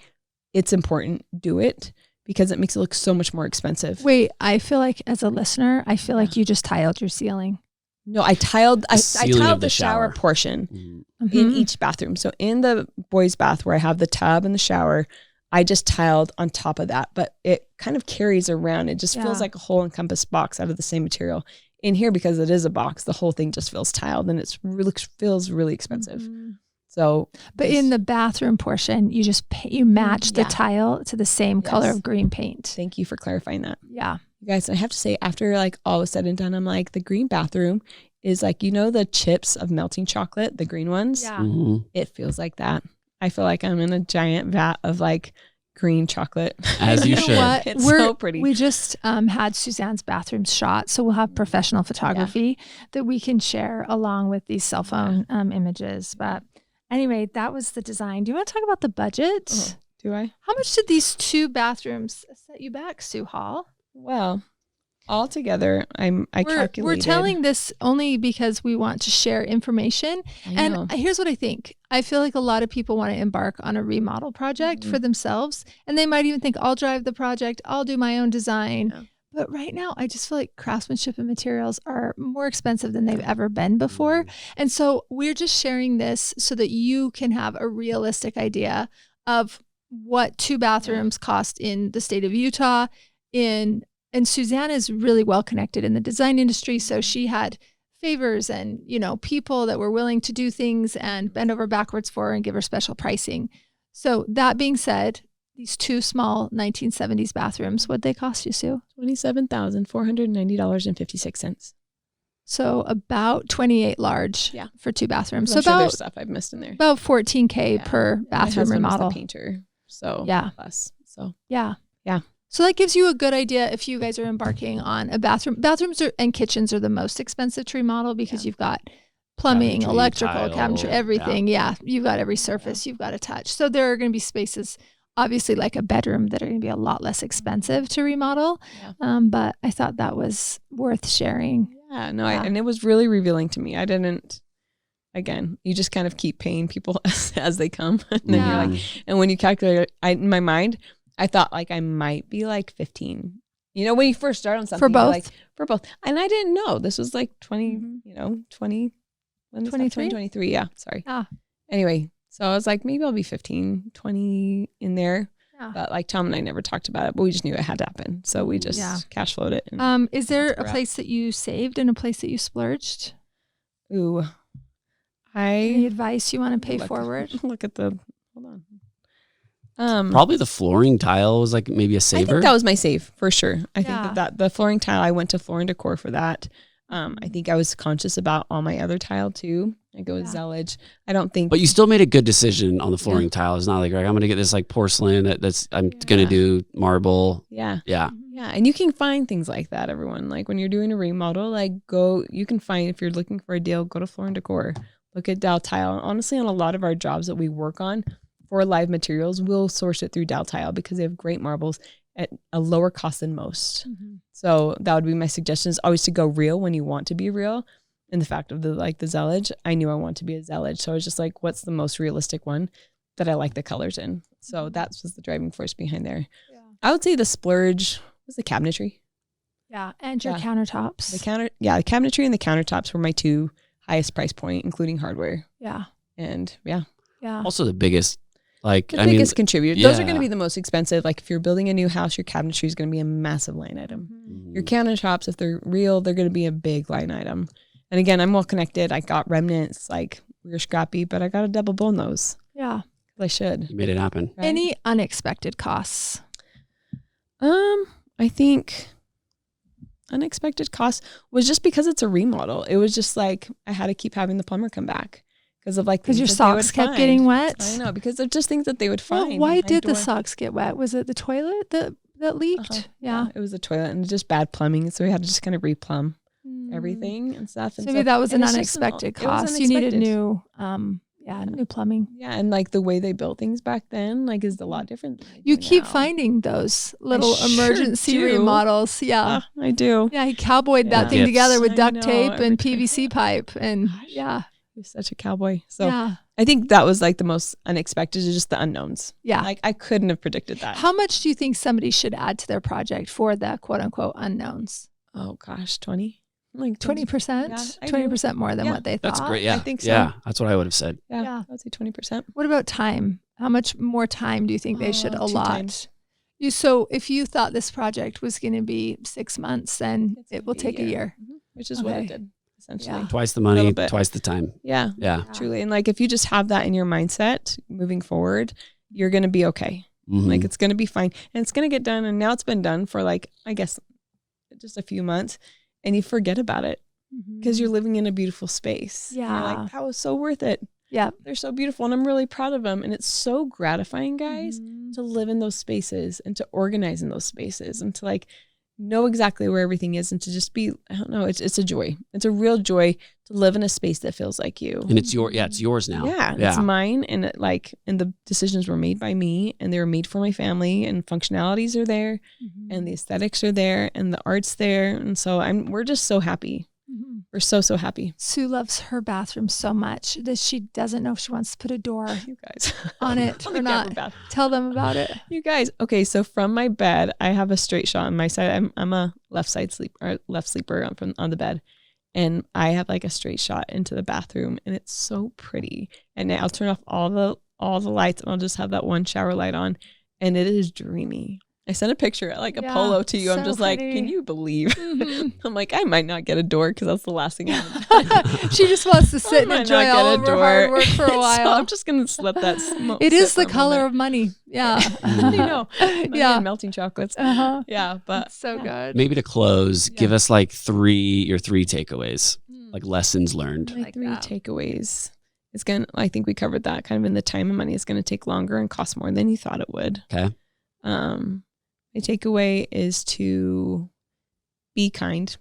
It's important. Do it because it makes it look so much more expensive. Wait, I feel like as a listener, I feel like you just tiled your ceiling. No, I tiled the shower portion in each bathroom. So in the boys' bath where I have the tub and the shower, I just tiled on top of that, but it kind of carries around. It just feels like a whole encompassed box out of the same material. In here, because it is a box, the whole thing just feels tiled and feels really expensive. So, but in the bathroom portion, you just you match the tile to the same color of green paint. Thank you for clarifying that. Yeah, you guys, I have to say, after like all was said and done, I'm like, the green bathroom is like, you know, the chips of melting chocolate, the green ones. Yeah, it feels like that. I feel like I'm in a giant vat of like green chocolate. As you should. It's so pretty. We just had Suzanne's bathroom shot, so we'll have professional photography that we can share along with these cell phone images. But anyway, that was the design. Do you want to talk about the budget? Do I? How much did these 2 bathrooms set you back, Sue Hall? Well, altogether, I calculated. We're telling this only because we want to share information. And here's what I think. I feel like a lot of people want to embark on a remodel project for themselves. And they might even think, I'll drive the project. I'll do my own design. Yeah. But right now, I just feel like craftsmanship and materials are more expensive than they've ever been before. And so we're just sharing this so that you can have a realistic idea of what 2 bathrooms cost in the state of Utah. And Suzanne is really well connected in the design industry. So she had favors and, you know, people that were willing to do things and bend over backwards for her and give her special pricing. So that being said, these 2 small 1970s bathrooms, what'd they cost you, Sue? $27,490.56. So about 28 large for 2 bathrooms. I'm so sure about there's stuff I've missed in there. About $14,000 per My bathroom husband remodel. is the painter, so plus. So yeah. Yeah. So that gives you a good idea if you guys are embarking on a bathroom. Bathrooms and kitchens are the most expensive to remodel because you've got plumbing, Cabinetry, electrical, tile, cabinetry, everything. Yeah. You've got every surface you've got to touch. So there are going to be spaces, obviously like a bedroom, that are going to be a lot less expensive to remodel. But I thought that was worth sharing. Yeah, no, and it was really revealing to me. I didn't, again, you just kind of keep paying people as they come. And then you're like, and when you calculate it, in my mind, I thought like I might be like 15. You know, when you first start on something, for both. And I didn't know. This was like 2023. Yeah, sorry. Anyway, so I was like, maybe I'll be 15, 20 in there. But like Tom and I never talked about it, but we just knew it had to happen. So we just cash flowed it. Is there a place that you saved and a place that you splurged? Ooh. Any advice you want to pay forward? Hold on. Probably the flooring tile was like maybe a saver. I think that was my save for sure. I think that the flooring tile, I went to Floor & Decor for that. I think I was conscious about all my other tile too. I go with Zellage. I don't think, but you still made a good decision on the flooring tile. It's not like, I'm going to get this like porcelain that's I'm going to do marble. Yeah. Mm-hmm. And you can find things like that, everyone. Like when you're doing a remodel, like you can find, if you're looking for a deal, go to Floor & Decor, look at Dow Tile. Honestly, on a lot of our jobs that we work on for live materials, we'll source it through Dow Tile because they have great marbles at a lower cost than most. So that would be my suggestion, is always to go real when you want to be real. And the fact of the Zellage, I knew I want to be a Zellage. So I was just like, what's the most realistic one that I like the colors in? So that was the driving force behind there. I would say the splurge was the cabinetry. Yeah. And your countertops. The cabinetry and the countertops were my 2 highest price point, including hardware. Yeah. And Also the biggest, biggest contributor. Those are going to be the most expensive. Like if you're building a new house, your cabinetry is going to be a massive line item. Your countertops, if they're real, they're going to be a big line item. And again, I'm well connected. I got remnants. Like we were scrappy, but I got a double bone those. Yeah. I should. You made it happen. Right? Any unexpected costs? I think unexpected costs was just because it's a remodel. It was just like I had to keep having the plumber come back because your socks kept getting wet. I know, because of just things that they would find. Well, why did the socks get wet? Was it the toilet that leaked? Yeah, it was the toilet and just bad plumbing, so we had to just kind of replumb everything and stuff. And so maybe that was an unexpected cost. You needed new plumbing. Yeah, and like the way they built things back then, like, is a lot different. You keep finding those little emergency remodels. Yeah, I do. Yeah, he cowboyed that thing together with duct tape and PVC pipe, and he was such a cowboy. So I think that was like the most unexpected, is just the unknowns. Yeah, like I couldn't have predicted that. How much do you think somebody should add to their project for the quote unquote unknowns? Oh gosh, 20. Like 20%, 20% more than what they thought. That's great. Yeah, I think so. Yeah, that's what I would have said. Yeah. I would say 20%. What about time? How much more time do you think they should allot? So if you thought this project was going to be 6 months, then it will take a year. Which is what it did, essentially. Yeah. Twice the money, twice the time. Yeah, truly. And like if you just have that in your mindset moving forward, you're going to be okay. Like it's going to be fine, and it's going to get done. And now it's been done for like, I guess, just a few months. And you forget about it because you're living in a beautiful space. Yeah. You're like, that was so worth it. Yeah. They're so beautiful. And I'm really proud of them. And it's so gratifying, guys, to live in those spaces and to organize in those spaces and to like know exactly where everything is and to just be, I don't know, it's a joy. It's a real joy to live in a space that feels like you. And it's it's yours now. Yeah. It's mine. And and the decisions were made by me and they were made for my family, and functionalities are there and the aesthetics are there and the art's there. And so we're just so happy. We're so happy. Sue loves her bathroom so much that she doesn't know if she wants to put a door on it or not. Tell them about it. You guys. Okay. So from my bed, I have a straight shot on my side. I'm a left sleeper on the bed. And I have like a straight shot into the bathroom, and it's so pretty. And I'll turn off all the lights and I'll just have that one shower light on, and it is dreamy. I sent a picture, like a Yeah, polo to you. I'm so just like, pretty. can you believe? Mhm. I'm like, I might not get a door because that's the last thing She just wants to sit and might enjoy not get all a of her door. hard work for a So while. I'm just going to let that smoke. It is the sit for a color moment. of money. Yeah. You know, money Yeah. and melting chocolates. Uh-huh. Yeah, but It's so good. Maybe to close, Yeah. give us like your three takeaways, like lessons learned. my Like 3 that. takeaways. I think we covered that kind of in the time and money is going to take longer and cost more than you thought it would. Okay. My takeaway is to be kind.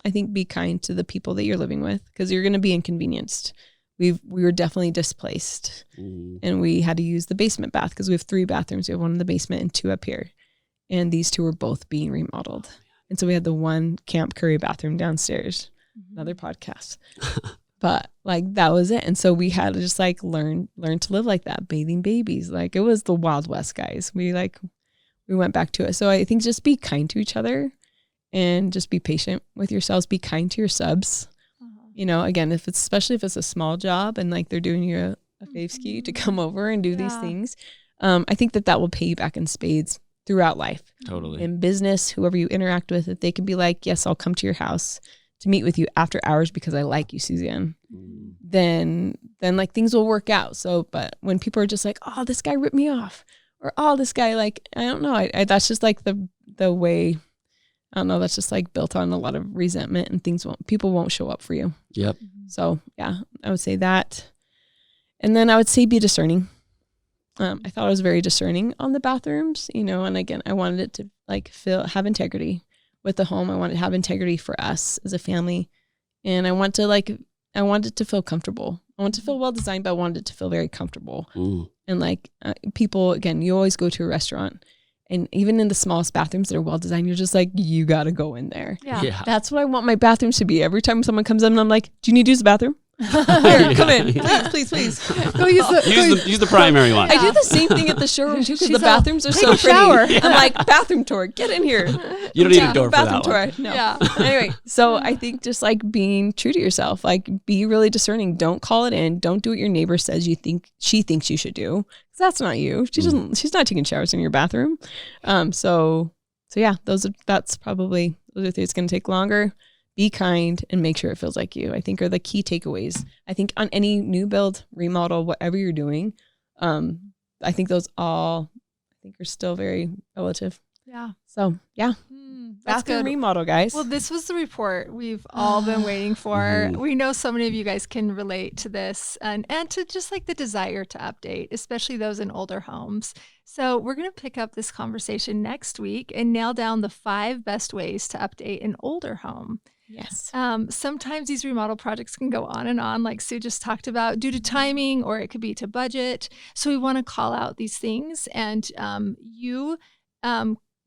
I think be kind to the people that you're living with because you're going to be inconvenienced. We were definitely displaced and we had to use the basement bath because we have 3 bathrooms. We have one in the basement and 2 up here. And these 2 were both being remodeled. And so we had the one Camp Curry bathroom downstairs, another podcast. But like that was it. And so we had to just like learn to live like that, bathing babies. Like it was the Wild West, guys. We went back to it. So I think just be kind to each other and just be patient with yourselves. Be kind to your subs. You know, again, especially if it's a small job and like they're doing you a fave ski to come over and do these things. I think that will pay you back in spades throughout life. Totally. In business, whoever you interact with, if they can be like, yes, I'll come to your house to meet with you after hours because I like you, Suzanne, then like things will work out. So, but when people are just like, oh, this guy ripped me off or, oh, this guy, like, I don't know. I that's just like the way, I don't know. That's just like built on a lot of resentment and people won't show up for you. Yep. So yeah, I would say that. And then I would say be discerning. I thought I was very discerning on the bathrooms, you know, and again, I wanted it to like have integrity with the home. I wanted to have integrity for us as a family. And I wanted to feel comfortable. I wanted to feel well designed, but I wanted it to feel very comfortable. And like people, again, you always go to a restaurant and even in the smallest bathrooms that are well designed, you're just like, you got to go in there. Yeah. That's what I want my bathrooms to be. Every time someone comes in, I'm like, do you need to use the bathroom? Here, come in, please. Go use Use the primary one. I do the same thing at the showroom too because the She's bathrooms are take so a shower. pretty. I'm like, bathroom tour, get in here. You don't need a door for Bathroom that one. tour. No. Yeah. Anyway, so I think just like being true to yourself, like be really discerning. Don't call it in. Don't do what your neighbor says she thinks you should do. Because that's not you. She's not taking showers in your bathroom. So yeah, that's probably those are things that's gonna take longer. Be kind and make sure it feels like you, I think are the key takeaways. I think on any new build, remodel, whatever you're doing, I think those all are still very relative. Yeah. So yeah, That's bathroom good. remodel, guys. Well, this was the report we've all been waiting for. We know so many of you guys can relate to this and to just like the desire to update, especially those in older homes. So we're going to pick up this conversation next week and nail down the 5 best ways to update an older home. Yes. Sometimes these remodel projects can go on and on, like Sue just talked about, due to timing, or it could be to budget. So we want to call out these things and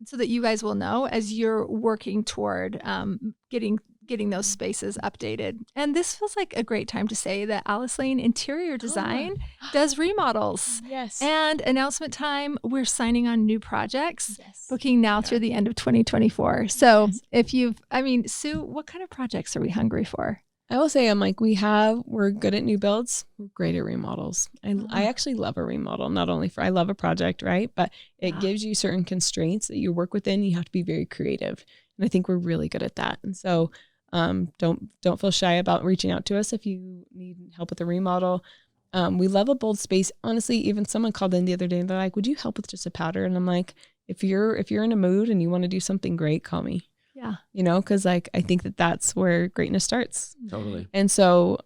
so that you guys will know as you're working toward getting those spaces updated. And this feels like a great time to say that Alice Lane Interior Design does remodels. Yes. And announcement time, we're signing on new projects, booking now through the end of 2024. So Sue, what kind of projects are we hungry for? I will say we're good at new builds. We're great at remodels. I actually love a remodel, not only I love a project, right? But it gives you certain constraints that you work within. You have to be very creative. And I think we're really good at that. And so don't feel shy about reaching out to us if you need help with a remodel. We love a bold space. Honestly, even someone called in the other day and they're like, would you help with just a powder? And I'm like, if you're in a mood and you want to do something great, call me. Yeah. You know, because like I think that's where greatness starts. Totally. And so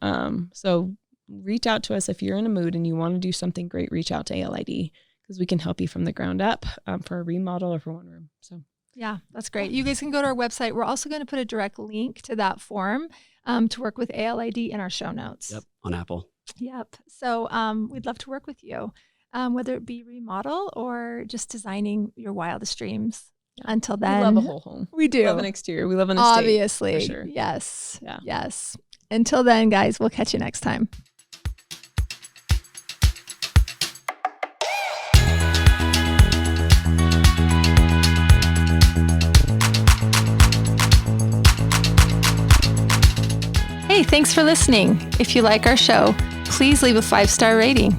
reach out to us if you're in a mood and you want to do something great. Reach out to ALID because we can help you from the ground up for a remodel or for one room. So yeah, that's great. You guys can go to our website. We're also going to put a direct link to that form to work with ALID in our show notes. Yep, on Apple. Yep. So we'd love to work with you, whether it be remodel or just designing your wildest dreams. Yeah. Until then, we love a whole home. We do. We love an exterior. We love an estate. Obviously. For sure. Yes. Yeah. Yes. Until then, guys, we'll catch you next time. Hey, thanks for listening. If you like our show, please leave a 5-star rating.